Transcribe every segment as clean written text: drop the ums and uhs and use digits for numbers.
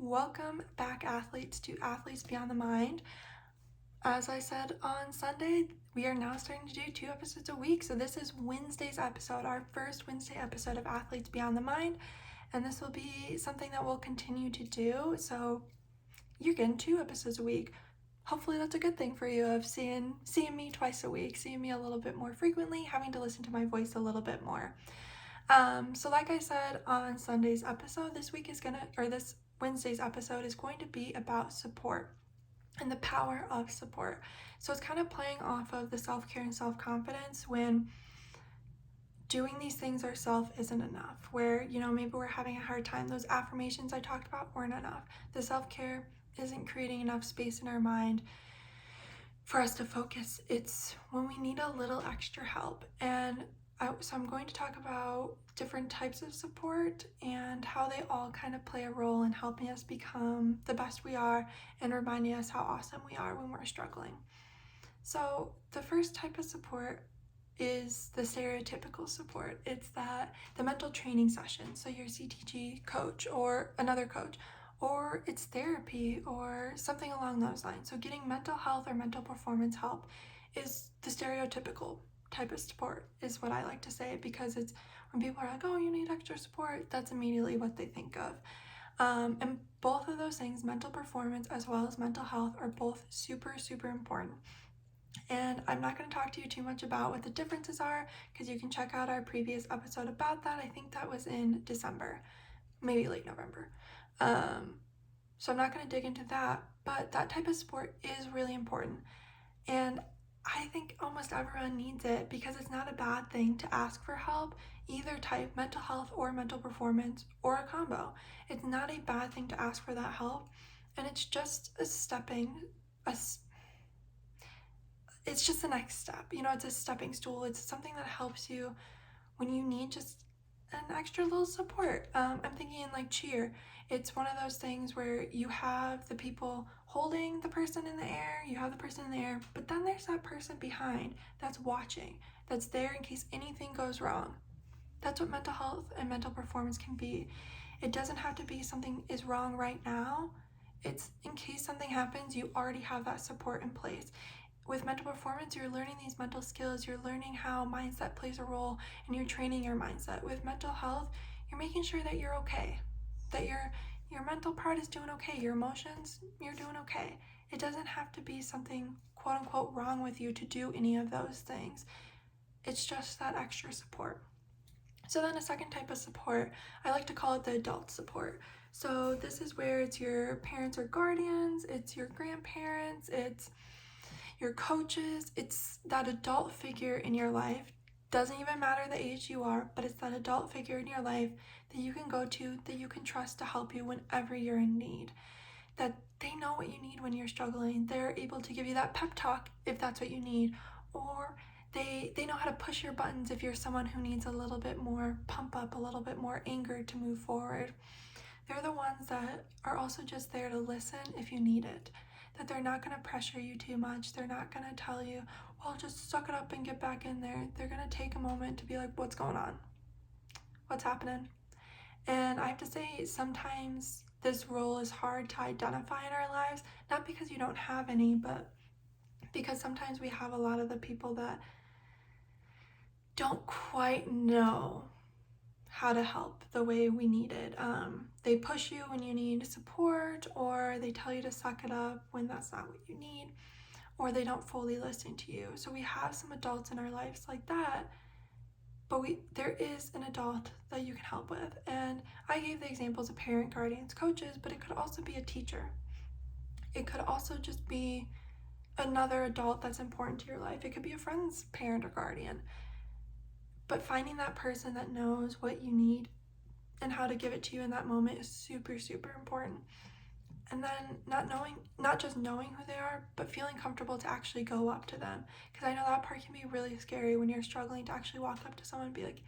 Welcome back, athletes, to Athletes Beyond the Mind. As I said on Sunday, we are now starting to do 2 episodes a week. So this is Wednesday's episode, our first Wednesday episode of Athletes Beyond the Mind. And this will be something that we'll continue to do. So you're getting 2 episodes a week. Hopefully that's a good thing for you, of seeing me twice a week, seeing me a little bit more frequently, having to listen to my voice a little bit more. So like I said on Sunday's episode, this Wednesday's episode is going to be about support and the power of support. So it's kind of playing off of the self-care and self-confidence when doing these things ourselves isn't enough, where, maybe we're having a hard time. Those affirmations I talked about weren't enough. The self-care isn't creating enough space in our mind for us to focus. It's when we need a little extra help. And so I'm going to talk about different types of support and how they all kind of play a role in helping us become the best we are and reminding us how awesome we are when we're struggling. So the first type of support is the stereotypical support. It's the mental training session. So your CTG coach or another coach, or it's therapy or something along those lines. So getting mental health or mental performance help is the stereotypical type of support, is what I like to say, because it's when people are like, oh, you need extra support, that's immediately what they think of. And both of those things, mental performance as well as mental health, are both super, super important. And I'm not going to talk to you too much about what the differences are, because you can check out our previous episode about that. I think that was in December, maybe late November. So I'm not going to dig into that, but that type of support is really important. And I think almost everyone needs it, because it's not a bad thing to ask for help, either type, mental health or mental performance, or a combo. It's not a bad thing to ask for that help, and it's just it's just the next step. It's a stepping stool. It's something that helps you when you need just an extra little support. I'm thinking like cheer. It's one of those things where you have the people holding the person in the air, you have the person in the air, but then there's that person behind that's watching, that's there in case anything goes wrong. That's what mental health and mental performance can be. It doesn't have to be something is wrong right now. It's in case something happens, you already have that support in place. With mental performance, you're learning these mental skills, you're learning how mindset plays a role, and you're training your mindset. With mental health, you're making sure that you're okay, that your mental part is doing okay, your emotions, you're doing okay. It doesn't have to be something quote unquote wrong with you to do any of those things. It's just that extra support. So then a second type of support, I like to call it the adult support. So this is where it's your parents or guardians, it's your grandparents, it's your coaches, it's that adult figure in your life. Doesn't even matter the age you are, but it's that adult figure in your life that you can go to, that you can trust to help you whenever you're in need. That they know what you need when you're struggling. They're able to give you that pep talk if that's what you need, or they know how to push your buttons if you're someone who needs a little bit more pump up, a little bit more anger to move forward. They're the ones that are also just there to listen if you need it. That they're not going to pressure you too much. They're not going to tell you, well, just suck it up and get back in there. They're going to take a moment to be like, what's going on? What's happening? And I have to say, sometimes this role is hard to identify in our lives, not because you don't have any, but because sometimes we have a lot of the people that don't quite know how to help the way we need it. They push you when you need support, or they tell you to suck it up when that's not what you need, or they don't fully listen to you. So we have some adults in our lives like that, but there is an adult that you can help with. And I gave the examples of parent, guardians, coaches, but it could also be a teacher. It could also just be another adult that's important to your life. It could be a friend's parent or guardian. But finding that person that knows what you need and how to give it to you in that moment is super, super important. And then not just knowing who they are, but feeling comfortable to actually go up to them. Because I know that part can be really scary when you're struggling to actually walk up to someone and be like,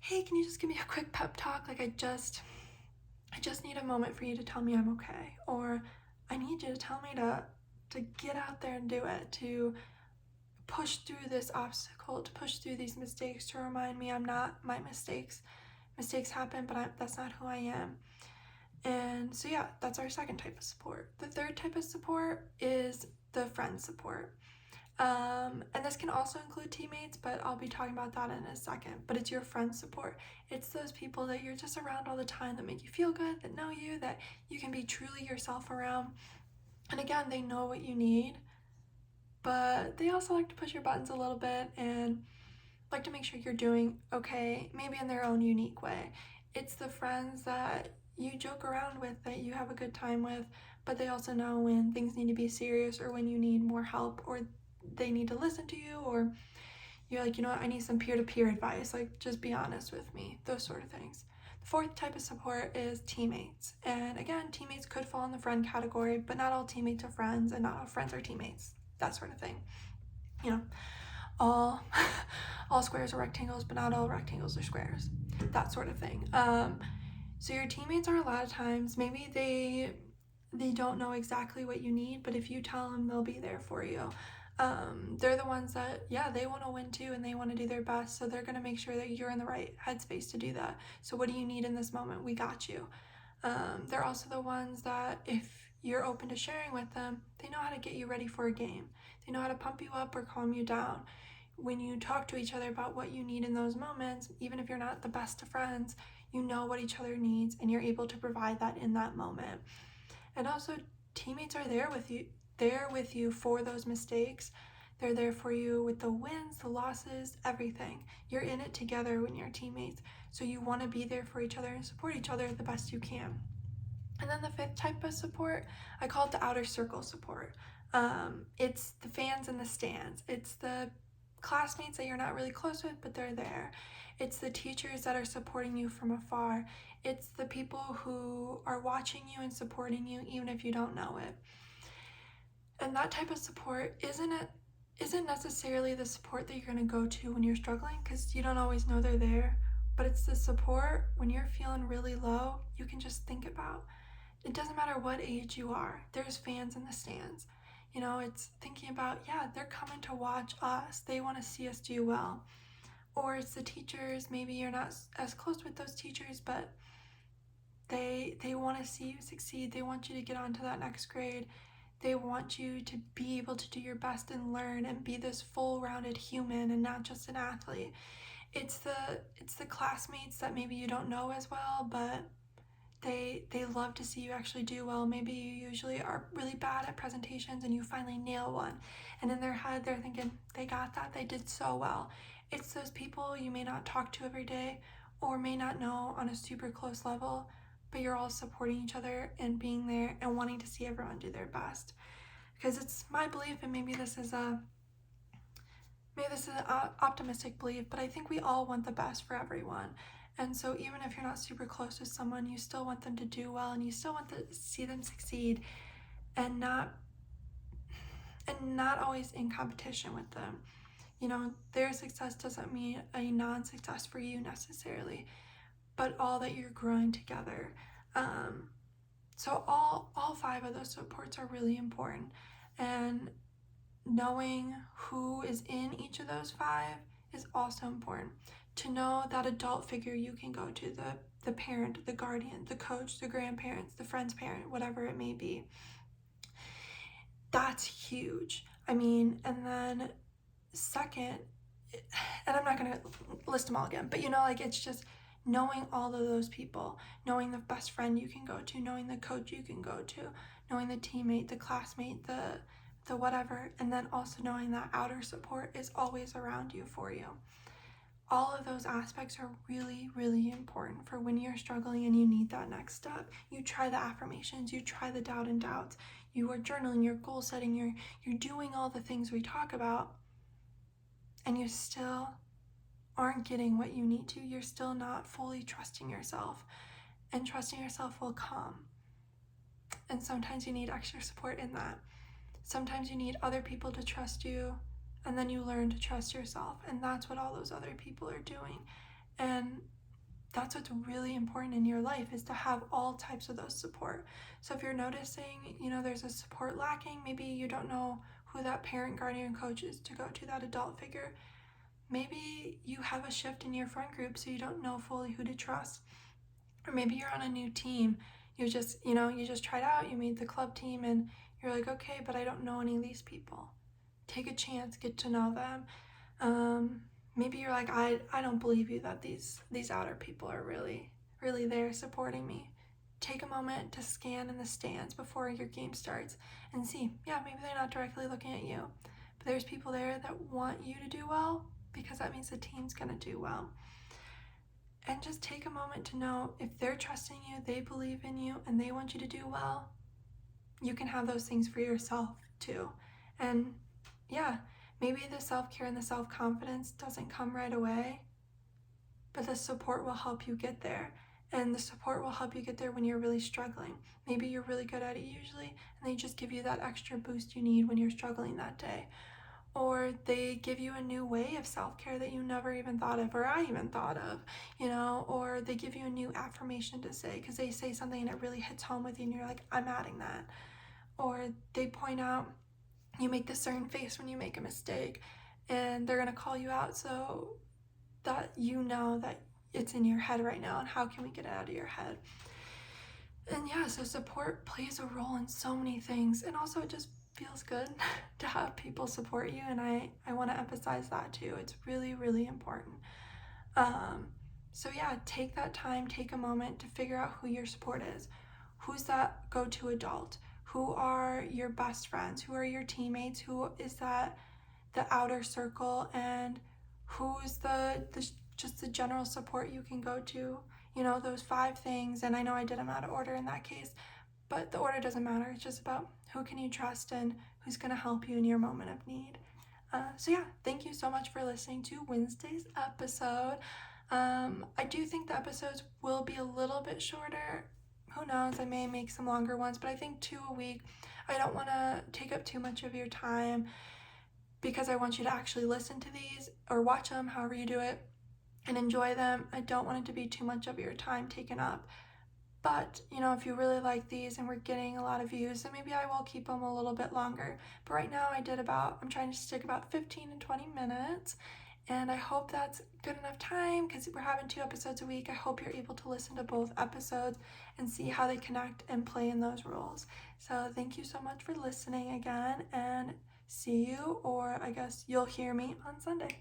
hey, can you just give me a quick pep talk? Like, I just need a moment for you to tell me I'm okay. Or I need you to tell me to get out there and do it, to push through this obstacle, to push through these mistakes, to remind me I'm not my mistakes. Mistakes happen, but that's not who I am. And so yeah, that's our second type of support. The third type of support is the friend support. And this can also include teammates, but I'll be talking about that in a second. But it's your friend support. It's those people that you're just around all the time that make you feel good, that know you, that you can be truly yourself around. And again, they know what you need, but they also like to push your buttons a little bit and like to make sure you're doing okay, maybe in their own unique way. It's the friends that you joke around with, that you have a good time with, but they also know when things need to be serious or when you need more help or they need to listen to you, or you're like, you know what, I need some peer-to-peer advice, like just be honest with me, those sort of things. The fourth type of support is teammates. And again, teammates could fall in the friend category, but not all teammates are friends and not all friends are teammates, that sort of thing. You know, all squares are rectangles, but not all rectangles are squares, that sort of thing. So your teammates are a lot of times, maybe they don't know exactly what you need, but if you tell them, they'll be there for you. They're the ones that, yeah, they want to win too and they want to do their best, so they're going to make sure that you're in the right headspace to do that. So what do you need in this moment? We got you. They're also the ones that if you're open to sharing with them, they know how to get you ready for a game. They know how to pump you up or calm you down. When you talk to each other about what you need in those moments, even if you're not the best of friends, you know what each other needs and you're able to provide that in that moment. And also, teammates are there with you for those mistakes. They're there for you with the wins, the losses, everything. You're in it together when you're teammates. So you want to be there for each other and support each other the best you can. And then the fifth type of support, I call it the outer circle support. It's the fans in the stands. It's the classmates that you're not really close with, but they're there. It's the teachers that are supporting you from afar. It's the people who are watching you and supporting you even if you don't know it. And that type of support isn't necessarily the support that you're going to go to when you're struggling, because you don't always know they're there, but it's the support when you're feeling really low, you can just think about. It doesn't matter what age you are, there's fans in the stands. You know, it's thinking about, yeah, they're coming to watch us. They want to see us do well. Or it's the teachers, maybe you're not as close with those teachers, but they want to see you succeed. They want you to get on to that next grade. They want you to be able to do your best and learn and be this full-rounded human and not just an athlete. It's the classmates that maybe you don't know as well, but they love to see you actually do well. Maybe you usually are really bad at presentations and you finally nail one. And in their head, they're thinking, they got that, they did so well. It's those people you may not talk to every day or may not know on a super close level, but you're all supporting each other and being there and wanting to see everyone do their best. Because it's my belief, and maybe this is an optimistic belief, but I think we all want the best for everyone. And so even if you're not super close with someone, you still want them to do well and you still want to see them succeed and not always in competition with them. You know, their success doesn't mean a non-success for you necessarily, but all that you're growing together. So all five of those supports are really important, and knowing who is in each of those five is also important. To know that adult figure you can go to, the parent, the guardian, the coach, the grandparents, the friend's parent, whatever it may be. That's huge. I mean, and then second, and I'm not going to list them all again, but you know, like it's just knowing all of those people, knowing the best friend you can go to, knowing the coach you can go to, knowing the teammate, the classmate, the whatever, and then also knowing that outer support is always around you for you. All of those aspects are really, really important for when you're struggling and you need that next step. You try the affirmations, you try the doubt and doubts, you are journaling, you're goal setting, you're doing all the things we talk about, and you still aren't getting what you need to. You're still not fully trusting yourself, and trusting yourself will come. And sometimes you need extra support in that. Sometimes you need other people to trust you, and then you learn to trust yourself, and that's what all those other people are doing. And that's what's really important in your life, is to have all types of those support. So if you're noticing, you know, there's a support lacking, maybe you don't know who that parent, guardian, coach is to go to, that adult figure. Maybe you have a shift in your friend group, so you don't know fully who to trust. Or maybe you're on a new team. You just tried out, you made the club team, and you're like, okay, but I don't know any of these people. Take a chance, get to know them. Maybe you're like, I don't believe you that these outer people are really there supporting me. Take a moment to scan in the stands before your game starts and see, yeah, maybe they're not directly looking at you, but there's people there that want you to do well, because that means the team's gonna do well. And just take a moment to know, if they're trusting you, they believe in you, and they want you to do well, you can have those things for yourself too. And yeah, maybe the self-care and the self-confidence doesn't come right away, but the support will help you get there. And the support will help you get there when you're really struggling. Maybe you're really good at it usually, and they just give you that extra boost you need when you're struggling that day. Or they give you a new way of self-care that you never even thought of, or I even thought of, or they give you a new affirmation to say, because they say something and it really hits home with you and you're like, I'm adding that. Or they point out, you make this certain face when you make a mistake, and they're gonna call you out so that you know that it's in your head right now, and how can we get it out of your head. And yeah, so support plays a role in so many things, and also it just feels good to have people support you, and I want to emphasize that too. It's really, really important. So yeah, take that time, take a moment to figure out who your support is. Who's that go-to adult? Who are your best friends? Who are your teammates? Who is that the outer circle? And who's just the general support you can go to? Those 5 things. And I know I did them out of order in that case, but the order doesn't matter. It's just about who can you trust and who's going to help you in your moment of need. So yeah, thank you so much for listening to Wednesday's episode. I do think the episodes will be a little bit shorter. Who knows, I may make some longer ones, but I think 2 a week. I don't want to take up too much of your time, because I want you to actually listen to these or watch them, however you do it, and enjoy them. I don't want it to be too much of your time taken up. But, if you really like these and we're getting a lot of views, then maybe I will keep them a little bit longer. But right now I'm trying to stick about 15 and 20 minutes. And I hope that's good enough time, because we're having 2 episodes a week. I hope you're able to listen to both episodes and see how they connect and play in those roles. So thank you so much for listening again, and see you, or I guess you'll hear me on Sunday.